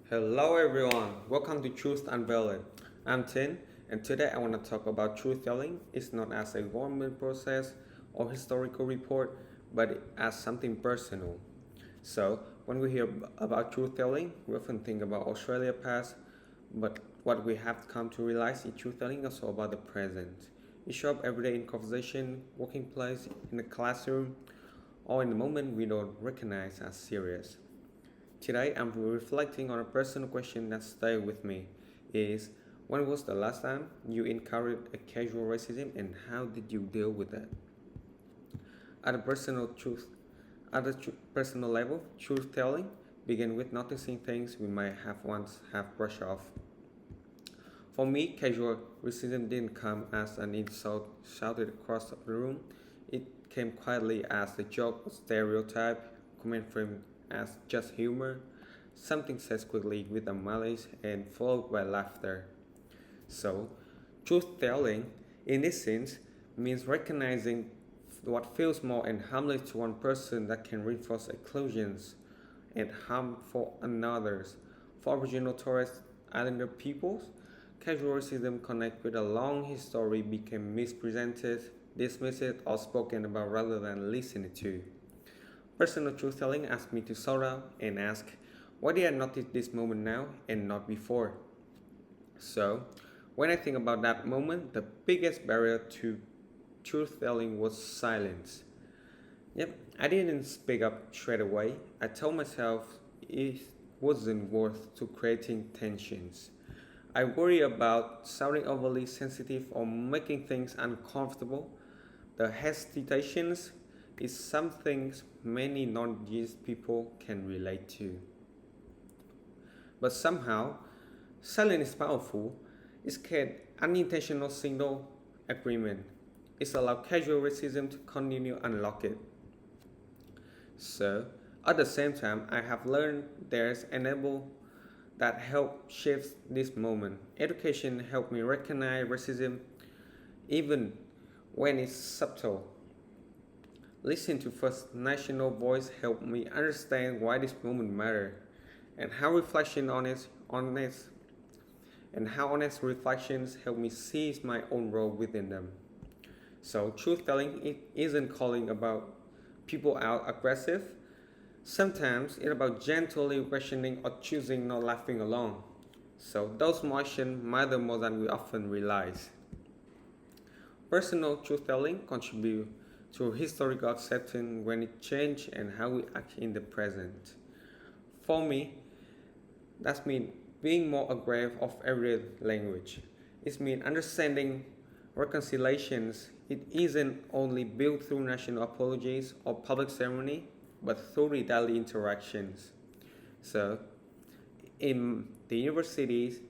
Hello everyone, welcome to Truth Unveiled. I'm Tin, and today I want to talk about truth telling. It's not as a government process or historical report, but as something personal. So, when we hear about truth telling, we often think about Australia past, but what we have come to realize is truth telling is also about the present. It shows up every day in conversation, working place, in the classroom, or in the moment we don't recognize as serious. Today I'm reflecting on a personal question that stayed with me is when was the last time you encountered a casual racism and how did you deal with it? At a personal truth at a personal level, truth telling begin with noticing things we might have once have brushed off. For me, casual racism didn't come as an insult shouted across the room. It came quietly as a joke or stereotype, comment framed as just humor, something said quickly with a malice and followed by laughter. So, truth telling, in this sense, means recognizing what feels more and harmless to one person that can reinforce exclusions and harm for others. For Aboriginal Torres Islander peoples, casual racism connected with a long history became mispresented, dismissed, or spoken about rather than listened to. Personal truth telling asked me to slow down and ask, why did I notice this moment now and not before? So, when I think about that moment, the biggest barrier to truth telling was silence. Yep, I didn't speak up straight away. I told myself it wasn't worth to creating tensions. I worry about sounding overly sensitive or making things uncomfortable. The hesitations is something many non-Jewish people can relate to. But somehow, silence is powerful. It's an unintentional signal agreement. It's allowed casual racism to continue unlock it. So, at the same time, I have learned there's enable that help shapes this moment. Education helped me recognize racism even when it's subtle. Listening to First National Voice helped me understand why this moment mattered and how reflection on it, honest and how honest reflections help me seize my own role within them. So truth telling it isn't calling about people out aggressive. Sometimes it's about gently questioning or choosing not laughing along. So those motions matter more than we often realize. Personal truth telling contribute to historical acceptance when it changes and how we act in the present. For me, that's mean being more aware of everyday language. It means understanding reconciliations. It isn't only built through national apologies or public ceremony, but through the daily interactions. So, in the universities,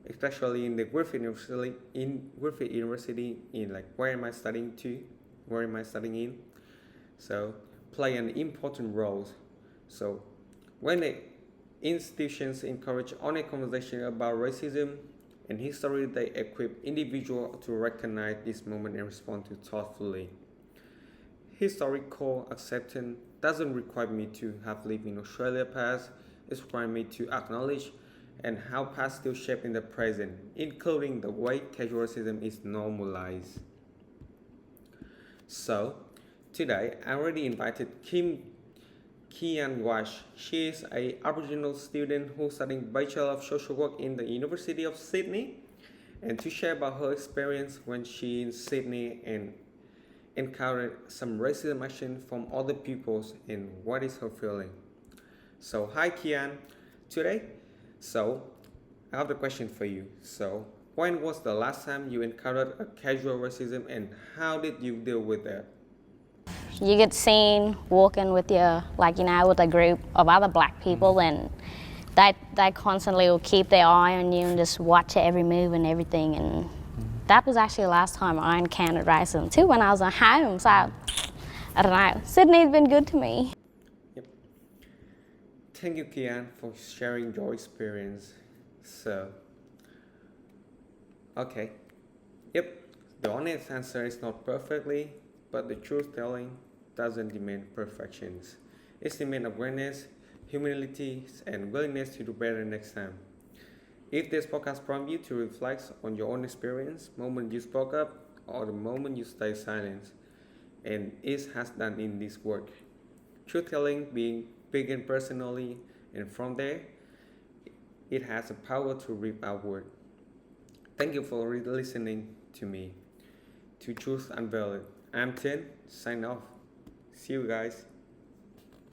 especially in the Griffith University, in like where am I studying in? So, play an important role. So, when the institutions encourage honest conversation about racism and history, they equip individuals to recognize this moment and respond to thoughtfully. Historical acceptance doesn't require me to have lived in Australia past, it requires me to acknowledge and how past still shape in the present, including the way casual racism is normalized. So, today I already invited Kian Wash. She is a Aboriginal student who's studying Bachelor of Social Work in the University of Sydney and to share about her experience when she in Sydney and encountered some racism action from other peoples and what is her feeling. So hi Kian, today, so I have the question for you. So when was the last time you encountered a casual racism and how did you deal with that? You get seen walking with your, with a group of other black people, and they constantly will keep their eye on you and just watch your every move and everything. And that was actually the last time I encountered racism too, when I was at home. So I don't know. Sydney's been good to me. Yep. Thank you, Kian, for sharing your experience. So, okay. Yep. The honest answer is not perfectly, but the truth telling doesn't demand perfections. It demands awareness, humility, and willingness to do better next time. If this podcast prompts you to reflect on your own experience, moment you spoke up, or the moment you stay silent, and it has done in this work. Truth telling begin personally, and from there, it has the power to rip outward. Thank you for listening to me. To Truth Unveiled. I'm Tin, sign off. See you guys.